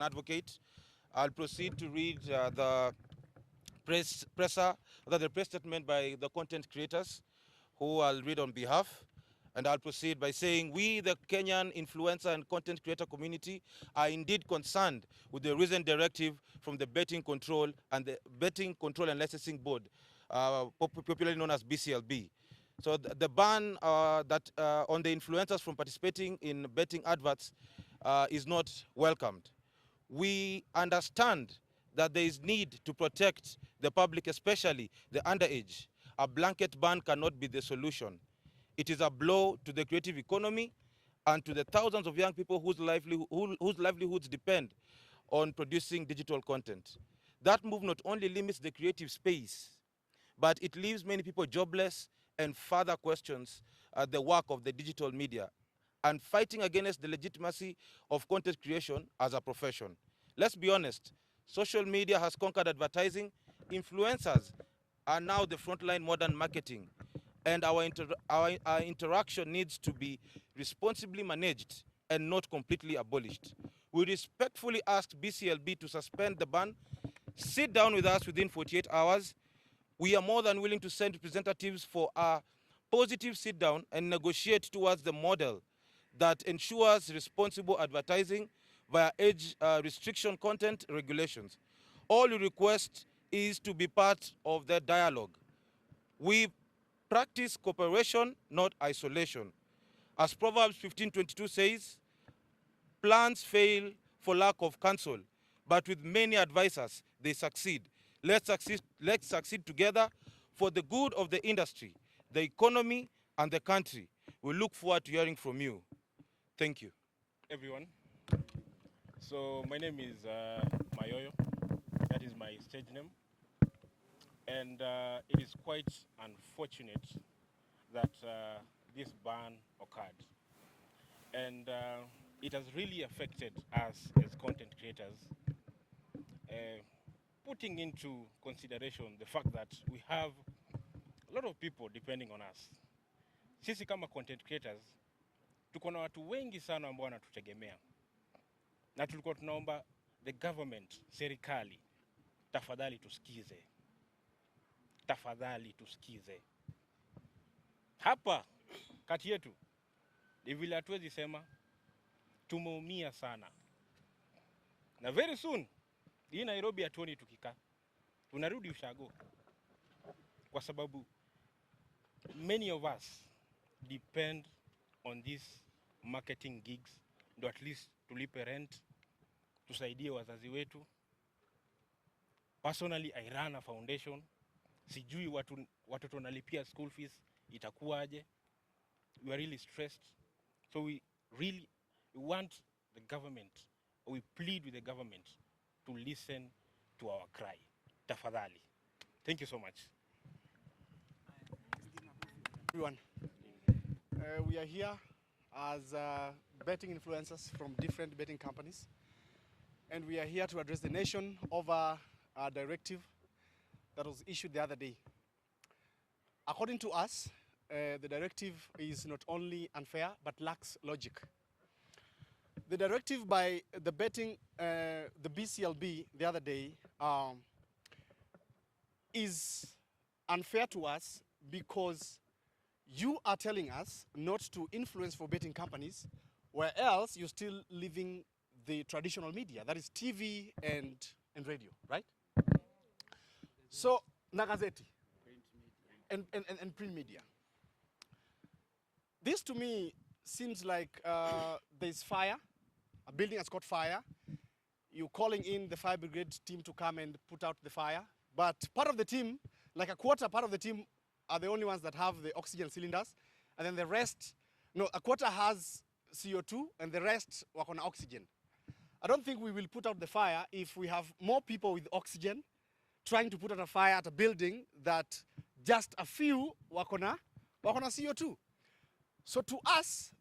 advocate. I'll proceed to read the press statement by the content creators, who I'll read on behalf. And I'll proceed by saying, we, the Kenyan influencer and content creator community, are indeed concerned with the recent directive from the Betting Control and Licensing Board, popularly known as Bclb. So the ban on the influencers from participating in betting adverts is not welcomed. We understand that there is need to protect the public, especially the underage. A blanket ban cannot be the solution. It is a blow to the creative economy and to the thousands of young people whose livelihoods depend on producing digital content. That move not only limits the creative space, but it leaves many people jobless and further questions the work of the digital media and fighting against the legitimacy of content creation as a profession. Let's be honest, social media has conquered advertising. Influencers are now the frontline modern marketing, and our interaction needs to be responsibly managed and not completely abolished. We respectfully ask BCLB to suspend the ban, sit down with us within 48 hours. We are more than willing to send representatives for a positive sit down and negotiate towards the model that ensures responsible advertising via age restriction content regulations. All we request is to be part of the dialogue. We practice cooperation, not isolation. As Proverbs 15:22 says, plans fail for lack of counsel, but with many advisors, they succeed. Let's succeed together for the good of the industry, the economy, and the country. We look forward to hearing from you. Thank you. Everyone. So my name is Mayoyo. That is my stage name. And it is quite unfortunate that this ban occurred. And it has really affected us as content creators, putting into consideration the fact that we have a lot of people depending on us. Sisi kama content creators, tuko na watu wengi sana ambao wanatutegemea. Na tulikuwa tunaomba the government, serikali, tafadhali tusikize. Tafadhali tusikize. Hapa kati yetu ni vile hatuwezi sema tumeumia sana. Na very soon hii Nairobi hatuoni tukikaa. Tunarudi ushago. Kwa sababu many of us depend on these marketing gigs, ndo at least tulipe rent, tusaidie wazazi wetu. Personally, I run a foundation. Sijui watoto wanalipia school fees, itakuwaje? We are really stressed. So we want the government, or we plead with the government to listen to our cry. Tafadhali. Thank you so much. Everyone, we are here as betting influencers from different betting companies, and we are here to address the nation over a directive that was issued the other day. According to us, the directive is not only unfair but lacks logic. The directive by the BCLB the other day is unfair to us because you are telling us not to influence for betting companies, where else you're still leaving the traditional media, that is TV and radio, right? So, Nagazeti and print media. This to me seems like there's fire, a building has caught fire. You're calling in the fire brigade team to come and put out the fire. But part of the team, like a quarter part of the team, are the only ones that have the oxygen cylinders. And then the rest, no, a quarter has CO2 and the rest work on oxygen. I don't think we will put out the fire if we have more people with oxygen trying to put out a fire at a building that just a few work on CO2. So to us,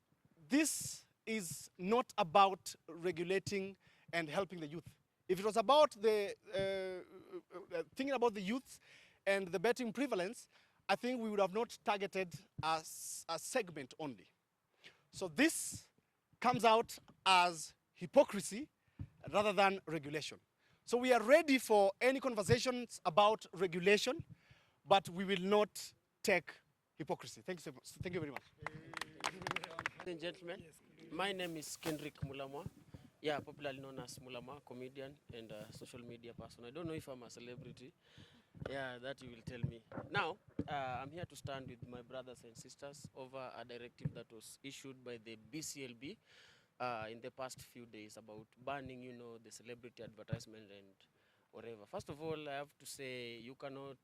this is not about regulating and helping the youth. If it was about the thinking about the youth and the betting prevalence, I think we would have not targeted a segment only. So this comes out as hypocrisy, rather than regulation. So we are ready for any conversations about regulation, but we will not take hypocrisy. Thank you so much. Thank you very much. Ladies and gentlemen, my name is Kendrick Mulamwa. Yeah, popularly known as Mulamwa, comedian and social media person. I don't know if I'm a celebrity. Yeah, that you will tell me. Now, I'm here to stand with my brothers and sisters over a directive that was issued by the Bclb in the past few days about banning, the celebrity advertisement and whatever. First of all, I have to say you cannot,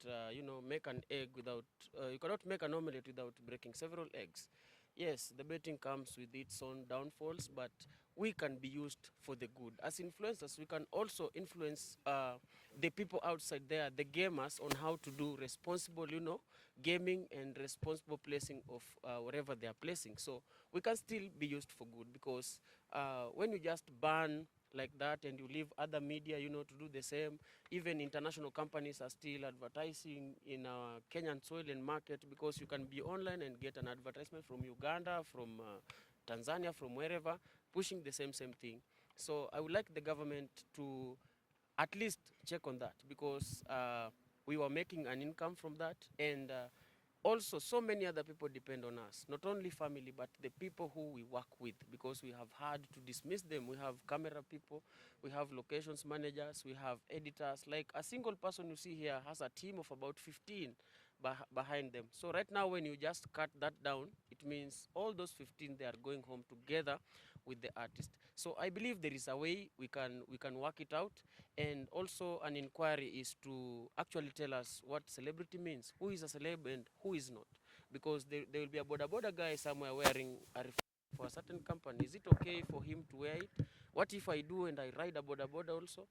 make an egg without, you cannot make an omelette without breaking several eggs. Yes, the betting comes with its own downfalls, but we can be used for the good. As influencers, we can also influence the people outside there, the gamers, on how to do responsible, gaming and responsible placing of whatever they are placing. So we can still be used for good, because when you just ban like that and you leave other media, to do the same, even international companies are still advertising in Kenyan soil and market, because you can be online and get an advertisement from Uganda, from Tanzania, from wherever, pushing the same thing. So I would like the government to at least check on that, because we were making an income from that, and also so many other people depend on us, not only family but the people who we work with, because we have had to dismiss them. We have camera people, we have locations managers, we have editors. Like a single person you see here has a team of about 15 behind them. So right now when you just cut that down, it means all those 15, they are going home together with the artist. So I believe there is a way we can work it out. And also an inquiry is to actually tell us what celebrity means, who is a celeb and who is not. Because there will be a border guy somewhere wearing a for a certain company. Is it okay for him to wear it? What if I do and I ride a border also?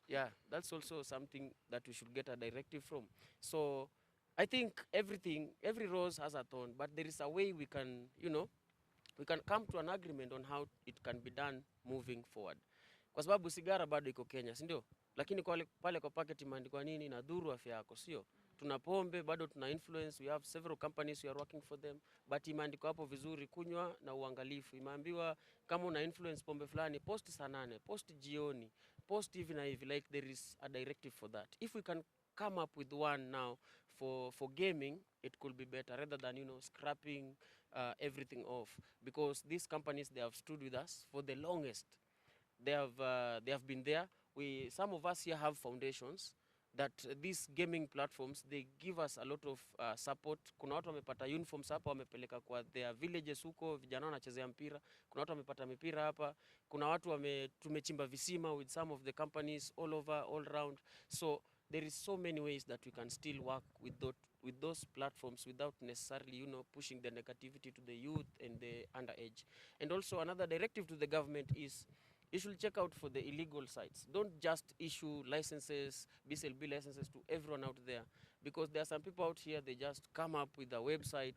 Yeah, that's also something that we should get a directive from. So I think every rose has a thorn, but there is a way we can, we can come to an agreement on how it can be done moving forward. Kwa sababu sigara bado iko Kenya, si ndio? Lakini pale kwa packet imeandikwa nini? Inadhuru afya yako, sio? Tuna pombe bado tuna influence, we have several companies, we are working for them, but imeandikwa hapo vizuri, kunywa na uangalifu. Imeambiwa kama una influence pombe fulani, post saa 8, post jioni, post hivi na hivi, like there is a directive for that. If we can come up with one now for gaming, it could be better, rather than scrapping everything off, because these companies, they have stood with us for the longest. They have been there. Some of us here have foundations that these gaming platforms, they give us a lot of support. Kuna watu wamepata uniforms hapa, wamepeleka kwa their villages huko, vijana wanachezea mpira. Kuna watu wamepata mipira hapa. Kuna watu tumechimba visima with some of the companies all over, all around. So there is so many ways that we can still work with those platforms without necessarily, pushing the negativity to the youth and the underage. And also another directive to the government is, you should check out for the illegal sites. Don't just issue licenses, Bclb licenses to everyone out there, because there are some people out here, they just come up with a website,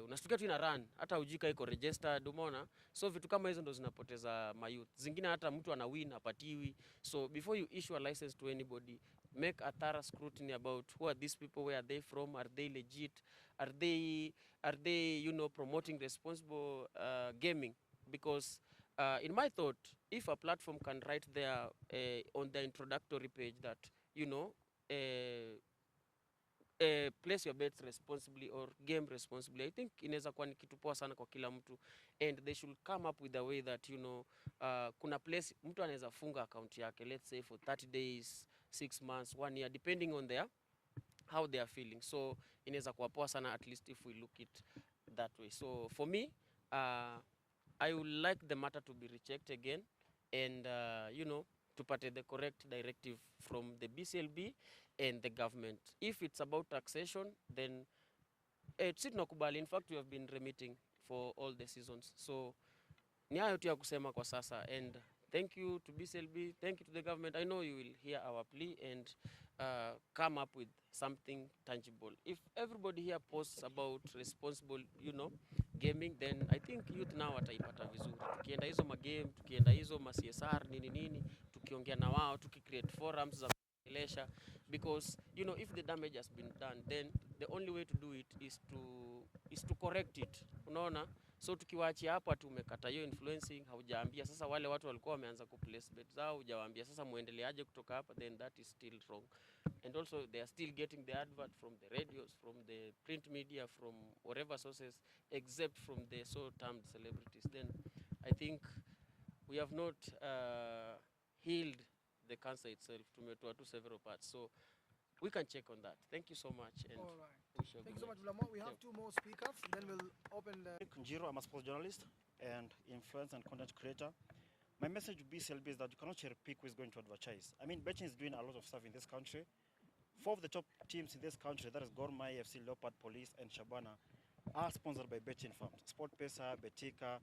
unastukia tu ina run, hata ujika iko registered, umeona? So vitu kama hizo ndo zinapoteza mayouth. Zingine hata mtu ana win apatiwi. So before you issue a license to anybody, make a thorough scrutiny about who are these people, where are they from, are they legit, are they promoting responsible gaming? Because in my thought, if a platform can write there on the introductory page that, place your bets responsibly or game responsibly, I think inaweza kuwa ni kitu poa sana kwa kila mtu. And they should come up with a way that, kuna place mtu anaweza funga account yake, let's say for 30 days, 6 months, 1 year, depending on how they are feeling. So inaweza kuwa poa sana, at least if we look it that way. So for me, I would like the matter to be rechecked again, and to put the correct directive from the Bclb and the government. If it's about taxation, then it's nakubali. In fact, we have been remitting for all the seasons. So ni hayo tu ya kusema kwa sasa, and thank you to Bclb, thank you to the government. I know you will hear our plea and come up with something tangible. If everybody here posts about responsible, gaming, then I think youth now wataipata vizuri. Tukienda hizo magame, tukienda hizo CSR nini, tukiongea na wao, tukicreate forums za kuelesha, because if the damage has been done, then the only way to do it is to correct it. Unaona? So tukiwaachia hapo tumekata hiyo influencing, haujaambia sasa wale watu walikuwa wameanza kuplace bet zao, hujawaambia sasa muendeleaje kutoka hapa, then that is still wrong. And also they are still getting the advert from the radios, from the print media, from whatever sources, except from the so-termed celebrities. Then I think we have not healed the cancer itself. Tumetoa tu several parts, so we can check on that. Thank you so much. And all right. Thank you so much, Blamo. We have 2 more speakers, then we'll open the... Njiro, I'm a sports journalist and influencer and content creator. My message to Bclb is that you cannot cherry pick who is going to advertise. I mean, betting is doing a lot of stuff in this country. 4 of the top teams in this country, that is Gor Mahia, FC, Leopard, Police, and Shabana, are sponsored by betting firms. SportPesa, Betika,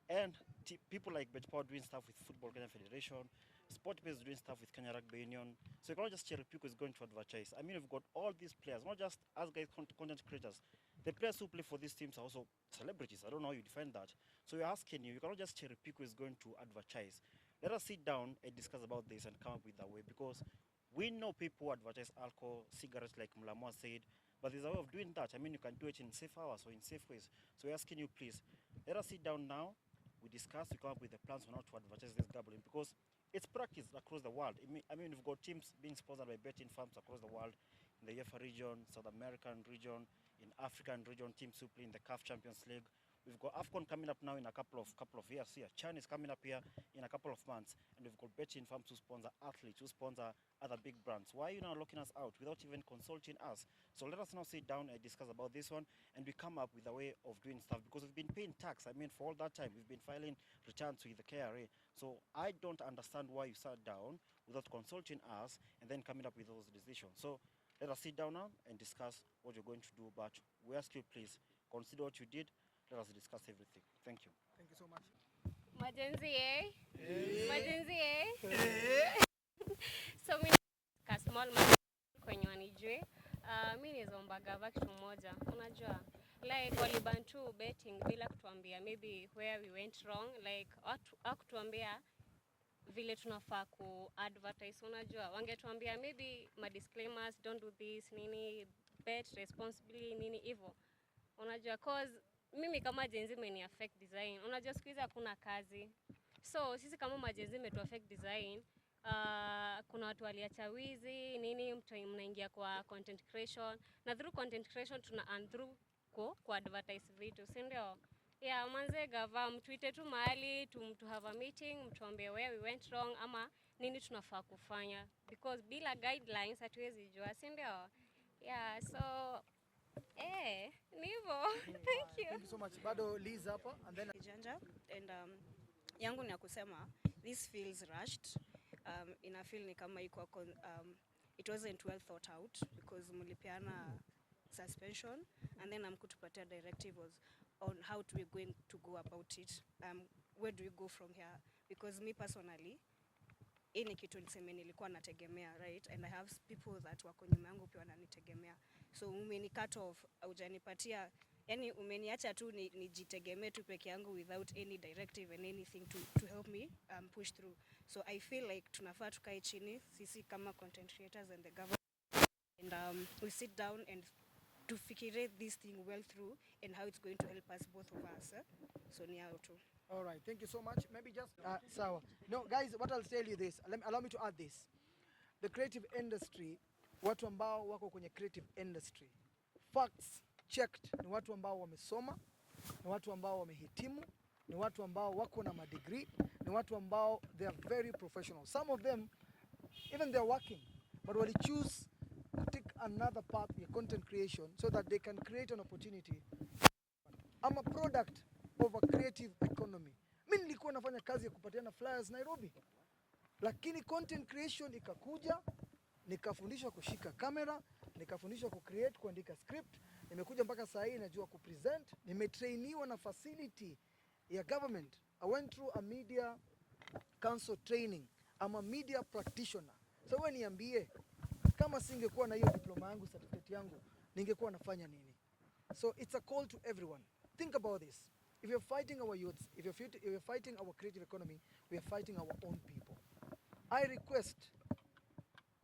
and people like Betpower doing stuff with Football Kenya Federation. SportPesa is doing stuff with Kenya Rugby Union. So you cannot just cherry pick who is going to advertise. I mean, we've got all these players, not just us guys, content creators. The players who play for these teams are also celebrities. I don't know how you define that. So we're asking you cannot just cherry pick who is going to advertise. Let us sit down and discuss about this and come up with a way, because we know people who advertise alcohol, cigarettes, like Mulamwa said, but there's a way of doing that. I mean, you can do it in safe hours or in safe ways. So we're asking you, please, let us sit down now. We discuss, we come up with the plans on how to advertise this gambling, because it's practiced across the world. I mean, we've got teams being sponsored by betting firms across the world, in the UEFA region, South American region, in African region, teams who play in the CAF Champions League. We've got AFCON coming up now in a couple of years here. Chan is coming up here in a couple of months, and we've got betting firms who sponsor athletes, who sponsor other big brands. Why are you now locking us out without even consulting us? So let us now sit down and discuss about this one, and we come up with a way of doing stuff, because we've been paying tax. I mean, for all that time, we've been filing returns with the KRA. So I don't understand why you sat down without consulting us and then coming up with those decisions. So let us sit down now and discuss what you're going to do, but we ask you, please, consider what you did. Let us discuss everything. Thank you. Thank you so much. Majenzi, eh? Majenzi, eh? So mimi ka small kwenye wanijue. Mimi nizomba gava kitu moja. Unajua, like walibantu betting bila kutuambia maybe where we went wrong, like akutuambia vile tunafaa ku advertise. Unajua, wangetuambia maybe ma disclaimers, don't do this, nini, bet responsibly, nini hivyo. Unajua, cause mimi kama jenzi meni affect design. Unajua siku hizi hakuna kazi. So sisi kama majenzi metu affect design. Kuna watu waliacha wizi, nini, mnaingia kwa content creation. Na through content creation tuna earn through kwa advertise vitu, si ndio? Yeah, manze gava mtuite tu mahali to have a meeting, mtuambie where we went wrong ama nini tunafaa kufanya, because bila guidelines hatuwezi jua, si ndio? Yeah, so nivo. Thank you. Thank you so much. Bado Liz hapa, and then Janja, and yangu ni ya kusema this feels rushed. Ina feel ni kama iko it wasn't well thought out, because mulipiana suspension and then amkutupatia directive was on how we going to go about it. Where do we go from here? Because me personally, ini kitu niseme nilikuwa nategemea, right? And I have people that wako nyuma yangu pia wananitegemea. So umeni cut off, hujanipatia, yani umeniacha tu nijitegemee tu peke yangu without any directive and anything to help me push through. So I feel like tunafaa tukae chini sisi kama content creators and the government, and we sit down and to figure this thing well through and how it's going to help us, both of us. So ni hayo tu. all right, thank you so much. Maybe just sawa. No guys, what I'll tell you this, allow me to add this. The creative industry, watu ambao wako kwenye creative industry, facts checked, ni watu ambao wamesoma, ni watu ambao wamehitimu, ni watu ambao wako na madegree, ni watu ambao they are very professional. Some of them even they are working, but wali choose to take another path in content creation so that they can create an opportunity. I'm a product of a creative economy. Mimi nilikuwa nafanya kazi ya kupatiana flyers Nairobi, lakini content creation ikakuja, nikafundishwa kushika kamera, nikafundishwa kucreate, kuandika script, nimekuja mpaka saa hii najua kupresent, nimetrainiwa na facility ya government. I went through a media council training. I'm a media practitioner. So wewe niambie, kama singekuwa na hiyo diploma yangu, certificate yangu, ningekuwa nafanya nini? So it's a call to everyone. Think about this. If you're fighting our youths, if you're fighting our creative economy, we are fighting our own people. I request,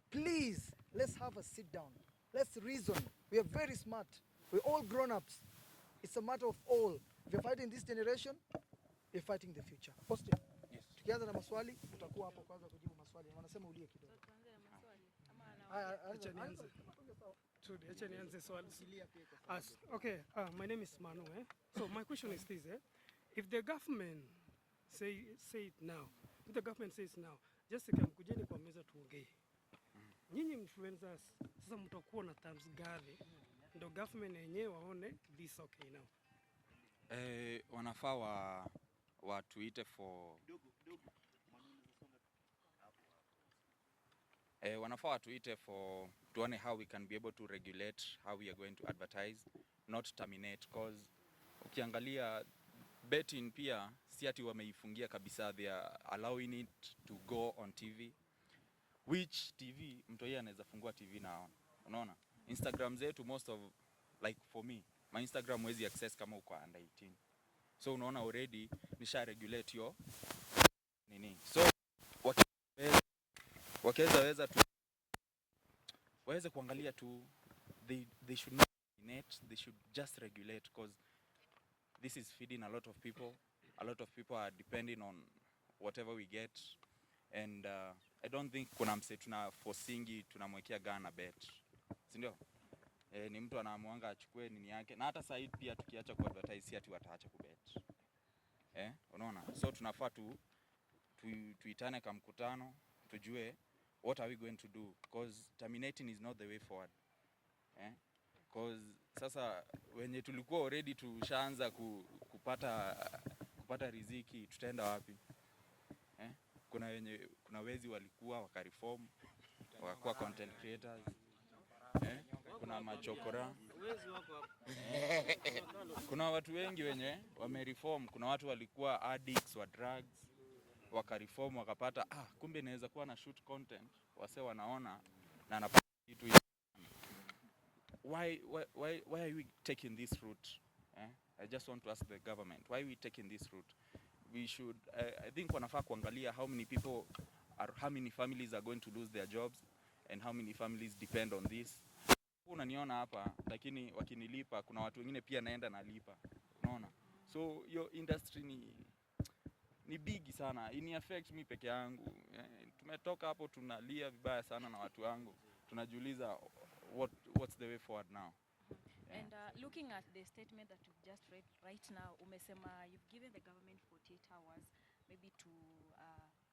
please, let's have a sit down. Let's reason. We are very smart. We're all grown-ups. It's a matter of all. If you're fighting this generation, you're fighting the future. Austin. Yes. Tukianza na maswali, utakuwa hapo kwanza kujibu maswali. Wanasema ulie kidogo. Acha nianze swali. Okay, my name is Manu. So my question is this: if the government say it now, if the government says now, Jessica, mkujeni kwa meza tuongee. Nyinyi influencers, sasa mtakuwa na terms gani ndio government yenyewe waone this okay now? Wanafaa watuite for wanafaa watuite for tuone how we can be able to regulate how we are going to advertise, not terminate, because ukiangalia betting pia si ati wameifungia kabisa, they are allowing it to go on TV, which TV mtu yeye anaweza fungua TV na unaona Instagram zetu, most of like for me my Instagram wezi access kama uko under 18, so unaona already nisha regulate yo nini, so waweza tu waweze kuangalia tu, they should not terminate, they should just regulate, because this is feeding a lot of people. A lot of people are depending on whatever we get, and I don't think kuna mse tuna forcingi tunamwekea gana bet, si ndio? Ni mtu anaamua achukue nini yake, na hata sasa pia tukiacha ku advertise si ati wataacha kubet. Unaona, so tunafaa tuitane kama mkutano tujue what are we going to do, because terminating is not the way forward. Because sasa wenye tulikuwa already tushaanza kupata riziki, tutaenda wapi? Kuna wezi walikuwa wakareform, wakakuwa content creators. Kuna machokora. Kuna watu wengi wenye wamereform, kuna watu walikuwa addicts wa drugs, wakareform wakapata kumbe naweza kuwa na shoot content, wase wanaona na anapata kitu. Why are we taking this route? I just want to ask the government, why are we taking this route? We should, I think wanafaa kuangalia how many families are going to lose their jobs and how many families depend on this. Unaniona hapa, lakini wakinilipa kuna watu wengine pia naenda nalipa. Unaona? So your industry ni big sana. Ini affect me peke yangu. Tumetoka hapo tunalia vibaya sana na watu wangu. Tunajiuliza what's the way forward now? Yeah. And looking at the statement that you've just read right now, umesema you've given the government 48 hours maybe to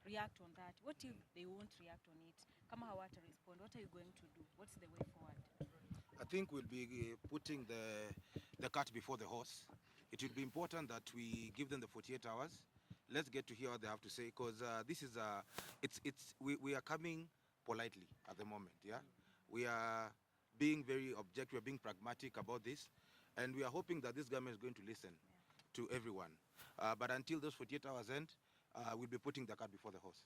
react on that. What if they won't react on it? Kama hawata respond, what are you going to do? What's the way forward? I think we'll be putting the cart before the horse. It will be important that we give them the 48 hours. Let's get to hear what they have to say, because this is we are coming politely at the moment. Yeah, we are being very objective, we are being pragmatic about this, and we are hoping that this government is going to listen to everyone. But until those 48 hours end, we'll be putting the cart before the horse.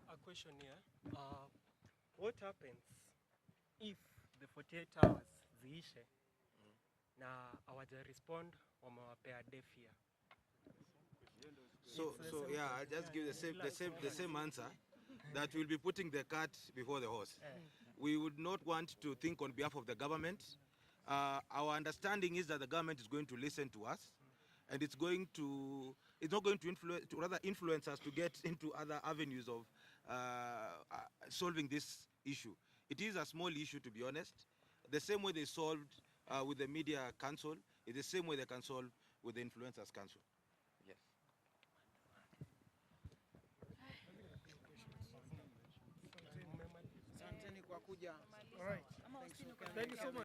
A question here. What happens if the 48 hours ziishe na hawaja respond wamewapea deaf ear? So yeah, I'll just give the same answer, that we'll be putting the cart before the horse. We would not want to think on behalf of the government. Our understanding is that the government is going to listen to us, and it's not going to influence us to get into other avenues of solving this issue. It is a small issue, to be honest. The same way they solved with the Media Council is the same way they can solve with the Influencers Council. Yes. Asanteni kwa kuja. All right. Thank you so much.